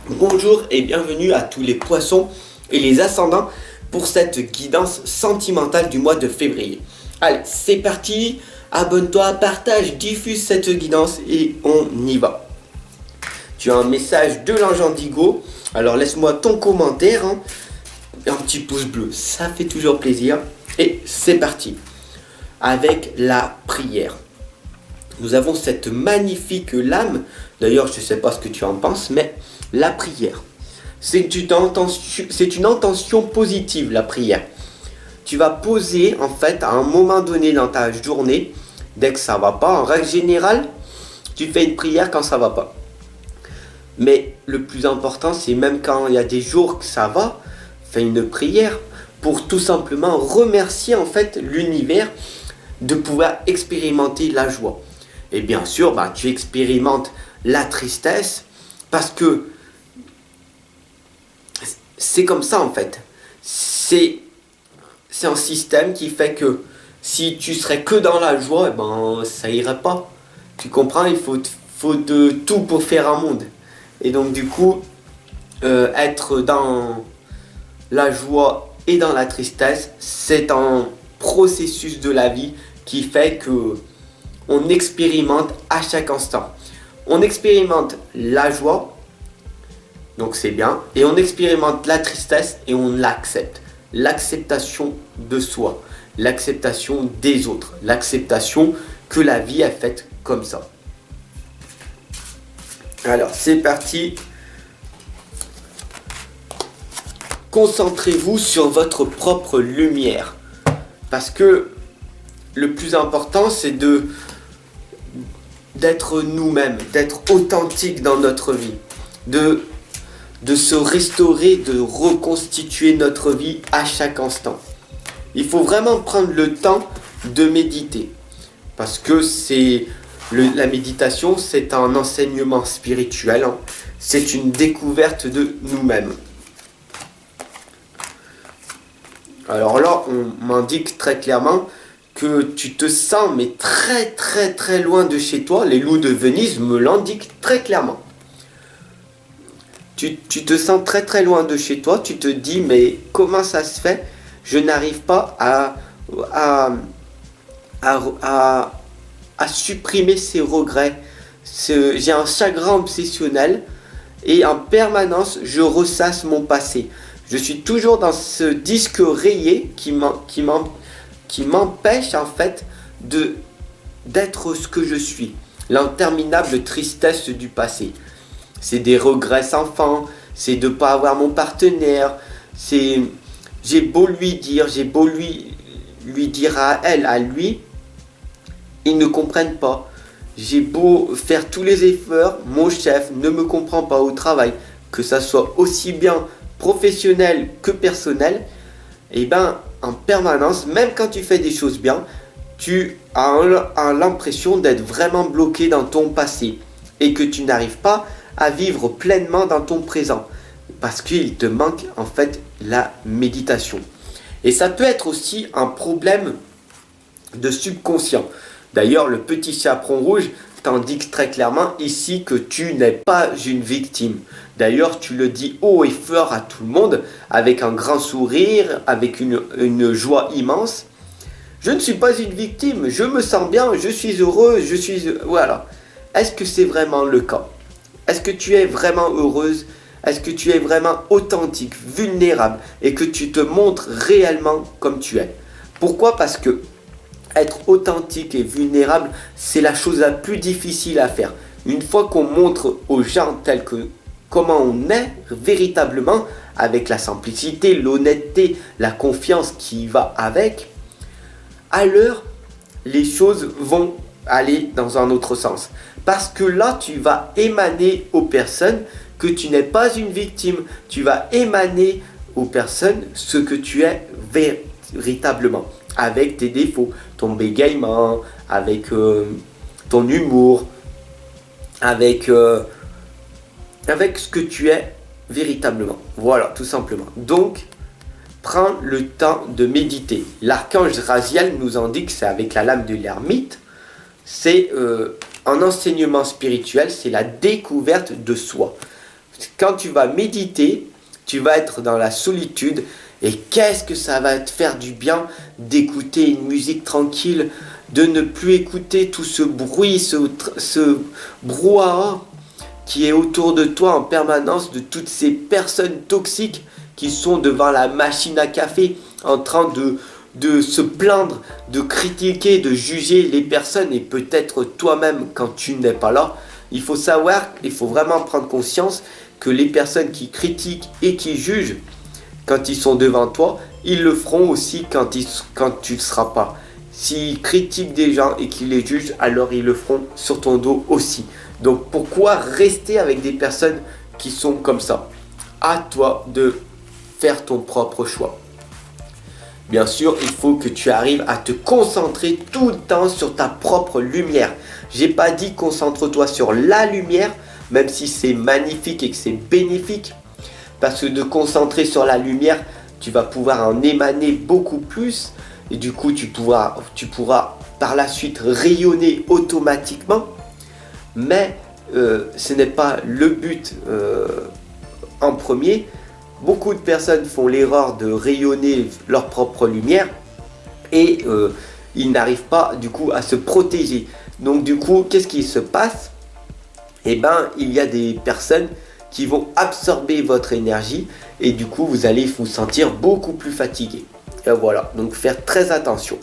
Bonjour et bienvenue à tous les poissons et les ascendants pour cette guidance sentimentale du mois de février. Allez, c'est parti, abonne-toi, partage, diffuse cette guidance et on y va. Tu as un message de l'ange Indigo, alors laisse-moi ton commentaire, un petit pouce bleu, ça fait toujours plaisir. Et c'est parti, avec la prière. Nous avons cette magnifique lame, d'ailleurs je ne sais pas ce que tu en penses, mais la prière, c'est une intention positive, la prière. Tu vas poser en fait à un moment donné dans ta journée, dès que ça ne va pas, en règle générale, tu fais une prière quand ça ne va pas. Mais le plus important, c'est même quand il y a des jours que ça va, fais une prière pour tout simplement remercier en fait l'univers de pouvoir expérimenter la joie. Et bien sûr, tu expérimentes la tristesse parce que c'est comme ça en fait. C'est un système qui fait que si tu serais que dans la joie, ça irait pas. Tu comprends, il faut de tout pour faire un monde. Et donc du coup, être dans la joie et dans la tristesse, c'est un processus de la vie qui fait que on expérimente à chaque instant. On expérimente la joie, donc c'est bien, et on expérimente la tristesse et on l'accepte. L'acceptation de soi, l'acceptation des autres, l'acceptation que la vie est faite comme ça. Alors c'est parti. Concentrez-vous sur votre propre lumière. Parce que le plus important, c'est d'être nous-mêmes, d'être authentique dans notre vie, de se restaurer, de reconstituer notre vie à chaque instant. Il faut vraiment prendre le temps de méditer, parce que la méditation, c'est un enseignement spirituel, c'est une découverte de nous-mêmes. Alors là, on m'indique très clairement que tu te sens mais très très très loin de chez toi. Les loups de Venise me l'indiquent très clairement. Tu te sens très très loin de chez toi. Tu te dis mais comment ça se fait? Je n'arrive pas à supprimer ces regrets. J'ai un chagrin obsessionnel et en permanence je ressasse mon passé. Je suis toujours dans ce disque rayé qui m'empêche en fait d'être ce que je suis. L'interminable tristesse du passé. C'est des regrets sans fin, c'est de ne pas avoir mon partenaire, j'ai beau lui dire, lui dire à elle, à lui, ils ne comprennent pas. J'ai beau faire tous les efforts, mon chef ne me comprend pas au travail, que ça soit aussi bien professionnel que personnel, en permanence, même quand tu fais des choses bien, tu as l'impression d'être vraiment bloqué dans ton passé et que tu n'arrives pas à vivre pleinement dans ton présent parce qu'il te manque en fait la méditation. Et ça peut être aussi un problème de subconscient. D'ailleurs, le petit chaperon rouge t'indique très clairement ici que tu n'es pas une victime. D'ailleurs, tu le dis haut et fort à tout le monde, avec un grand sourire, avec une joie immense. Je ne suis pas une victime, je me sens bien, je suis heureux, Voilà. Est-ce que c'est vraiment le cas? Est-ce que tu es vraiment heureuse? Est-ce que tu es vraiment authentique, vulnérable et que tu te montres réellement comme tu es? Pourquoi? Parce que être authentique et vulnérable, c'est la chose la plus difficile à faire. Une fois qu'on montre aux gens comment on est véritablement, avec la simplicité, l'honnêteté, la confiance qui va avec, alors les choses vont aller dans un autre sens. Parce que là, tu vas émaner aux personnes que tu n'es pas une victime. Tu vas émaner aux personnes ce que tu es véritablement, avec tes défauts, ton bégaiement, avec ton humour, avec ce que tu es véritablement. Voilà, tout simplement. Donc, prends le temps de méditer. L'archange Raziel nous indique, c'est avec la lame de l'ermite, c'est un enseignement spirituel, c'est la découverte de soi. Quand tu vas méditer, tu vas être dans la solitude. Et qu'est-ce que ça va te faire du bien d'écouter une musique tranquille, de ne plus écouter tout ce bruit, ce brouhaha qui est autour de toi en permanence, de toutes ces personnes toxiques qui sont devant la machine à café en train de se plaindre, de critiquer, de juger les personnes et peut-être toi-même quand tu n'es pas là. Il faut savoir, il faut vraiment prendre conscience que les personnes qui critiquent et qui jugent, quand ils sont devant toi, ils le feront aussi quand tu ne seras pas. S'ils critiquent des gens et qu'ils les jugent, alors ils le feront sur ton dos aussi. Donc pourquoi rester avec des personnes qui sont comme ça? À toi de faire ton propre choix. Bien sûr, il faut que tu arrives à te concentrer tout le temps sur ta propre lumière. J'ai pas dit concentre-toi sur la lumière, même si c'est magnifique et que c'est bénéfique. Parce que de concentrer sur la lumière, tu vas pouvoir en émaner beaucoup plus. Et du coup, tu pourras par la suite rayonner automatiquement. Mais ce n'est pas le but en premier. Beaucoup de personnes font l'erreur de rayonner leur propre lumière. Et ils n'arrivent pas du coup à se protéger. Donc du coup, qu'est-ce qui se passe? Eh bien, il y a des personnes qui vont absorber votre énergie et du coup vous allez vous sentir beaucoup plus fatigué. Et voilà, donc faire très attention.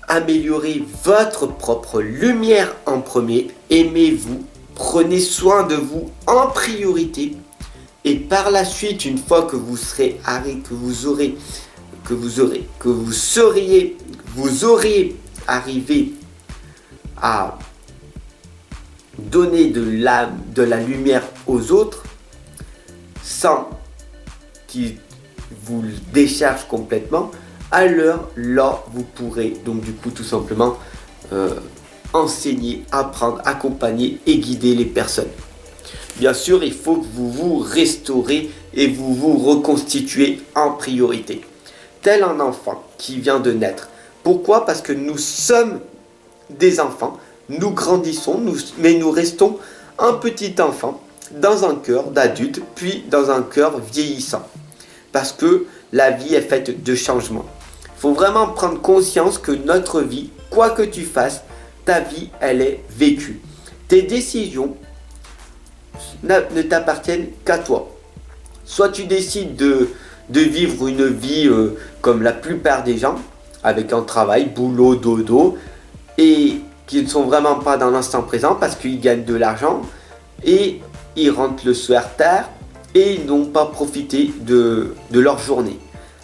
Améliorez votre propre lumière en premier, aimez-vous, prenez soin de vous en priorité et par la suite, une fois que vous serez vous aurez arrivé à donner de la lumière aux autres sans qu'ils vous le déchargent complètement, alors là vous pourrez donc du coup tout simplement enseigner, apprendre, accompagner et guider les personnes. Bien sûr, il faut que vous vous restaurez et vous vous reconstituez en priorité. Tel un enfant qui vient de naître. Pourquoi? Parce que nous sommes des enfants. Nous grandissons, mais nous restons un petit enfant dans un cœur d'adulte, puis dans un cœur vieillissant. Parce que la vie est faite de changements. Il faut vraiment prendre conscience que notre vie, quoi que tu fasses, ta vie, elle est vécue. Tes décisions ne t'appartiennent qu'à toi. Soit tu décides de vivre une vie comme la plupart des gens, avec un travail, boulot, dodo, et qui ne sont vraiment pas dans l'instant présent parce qu'ils gagnent de l'argent et ils rentrent le soir tard et ils n'ont pas profité de leur journée.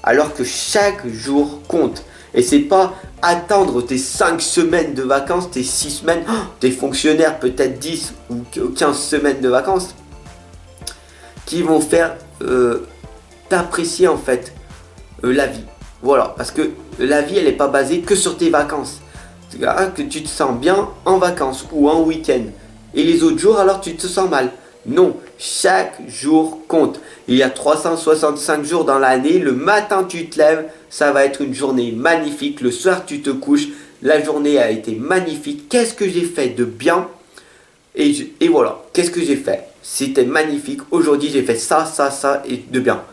Alors que chaque jour compte. Et c'est pas attendre tes 5 semaines de vacances, tes 6 semaines, tes fonctionnaires peut-être 10 ou 15 semaines de vacances qui vont faire t'apprécier en fait la vie. Voilà, parce que la vie elle n'est pas basée que sur tes vacances. Que tu te sens bien en vacances ou en week-end. Et les autres jours, alors tu te sens mal. Non, chaque jour compte. Il y a 365 jours dans l'année. Le matin, tu te lèves, ça va être une journée magnifique. Le soir, tu te couches, la journée a été magnifique. Qu'est-ce que j'ai fait de bien? Et voilà, qu'est-ce que j'ai fait? C'était magnifique. Aujourd'hui, j'ai fait ça, ça, ça et de bien.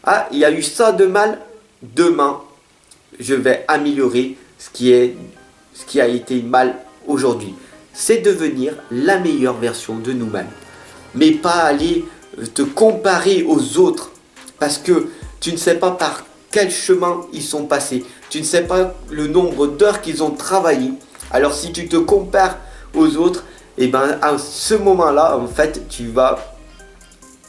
Ah, il y a eu ça de mal. Demain, je vais améliorer ce qui a été mal aujourd'hui. C'est devenir la meilleure version de nous-mêmes. Mais pas aller te comparer aux autres. Parce que tu ne sais pas par quel chemin ils sont passés. Tu ne sais pas le nombre d'heures qu'ils ont travaillé. Alors si tu te compares aux autres, et ben à ce moment-là, en fait, tu vas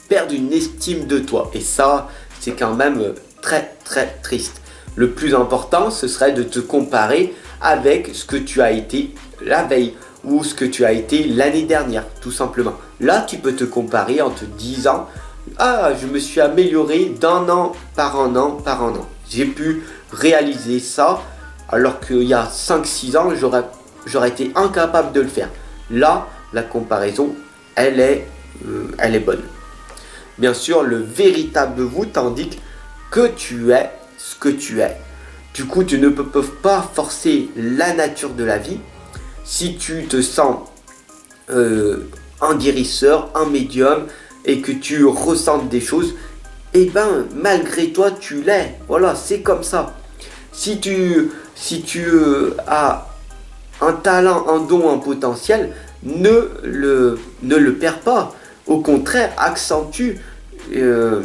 perdre une estime de toi. Et ça, c'est quand même très très triste. Le plus important, ce serait de te comparer avec ce que tu as été la veille ou ce que tu as été l'année dernière, tout simplement. Là, tu peux te comparer en te disant « Ah, je me suis amélioré d'un an par un an par un an. J'ai pu réaliser ça alors qu'il y a 5-6 ans, j'aurais été incapable de le faire. » Là, la comparaison, elle est bonne. Bien sûr, le véritable vous t'indique que tu es ce que tu es. Du coup, tu ne peux pas forcer la nature de la vie. Si tu te sens un guérisseur, un médium, et que tu ressentes des choses, et ben malgré toi tu l'es. Voilà, c'est comme ça. Si tu as un talent, un don, un potentiel, ne le perds pas. Au contraire, accentue. euh,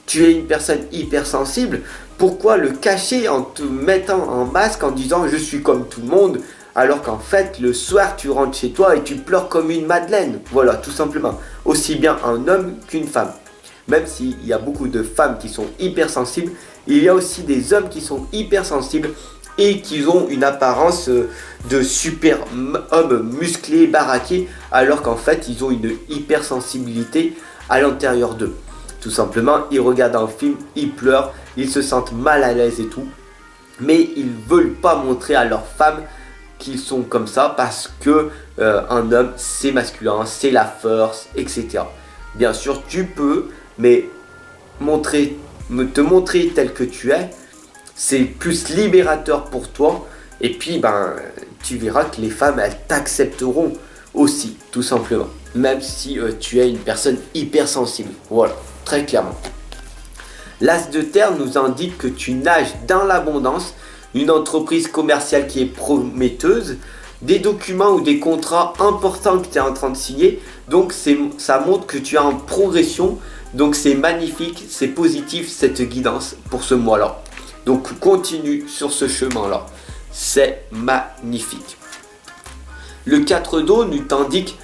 Tu es une personne hypersensible. Pourquoi le cacher en te mettant en masque, en disant je suis comme tout le monde, alors qu'en fait le soir tu rentres chez toi et tu pleures comme une madeleine. Voilà, tout simplement. Aussi bien un homme qu'une femme. Même s'il y a beaucoup de femmes qui sont hypersensibles, il y a aussi des hommes qui sont hypersensibles et qui ont une apparence de super homme musclé, baraqué, alors qu'en fait ils ont une hypersensibilité à l'intérieur d'eux. Tout simplement, ils regardent un film, ils pleurent, ils se sentent mal à l'aise et tout, mais ils veulent pas montrer à leurs femmes qu'ils sont comme ça parce que un homme c'est masculin, c'est la force, etc. Bien sûr, tu peux, mais te montrer tel que tu es, c'est plus libérateur pour toi. Et puis, tu verras que les femmes, elles t'accepteront aussi, tout simplement. Même si tu es une personne hypersensible. Voilà, très clairement. L'as de terre nous indique que tu nages dans l'abondance, une entreprise commerciale qui est prometteuse, des documents ou des contrats importants que tu es en train de signer. Donc ça montre que tu es en progression. Donc c'est magnifique, c'est positif cette guidance pour ce mois-là. Donc continue sur ce chemin-là. C'est magnifique. Le 4 d'eau nous t'indique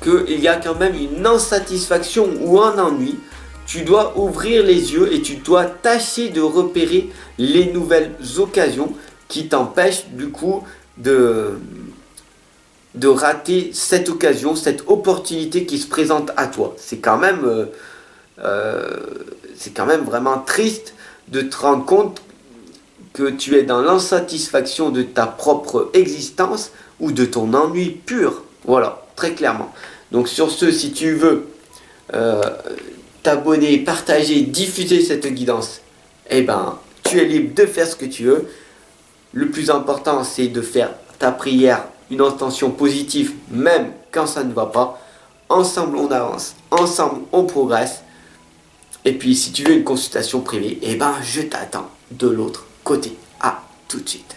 qu'il y a quand même une insatisfaction ou un ennui. Tu dois ouvrir les yeux et tu dois tâcher de repérer les nouvelles occasions qui t'empêchent du coup de rater cette occasion, cette opportunité qui se présente à toi. C'est quand même vraiment triste de te rendre compte que tu es dans l'insatisfaction de ta propre existence ou de ton ennui pur. Voilà, très clairement. Donc sur ce, si tu veux t'abonner, partager, diffuser cette guidance, tu es libre de faire ce que tu veux. Le plus important, c'est de faire ta prière, une intention positive, même quand ça ne va pas. Ensemble, on avance. Ensemble, on progresse. Et puis, si tu veux une consultation privée, je t'attends de l'autre côté. À tout de suite.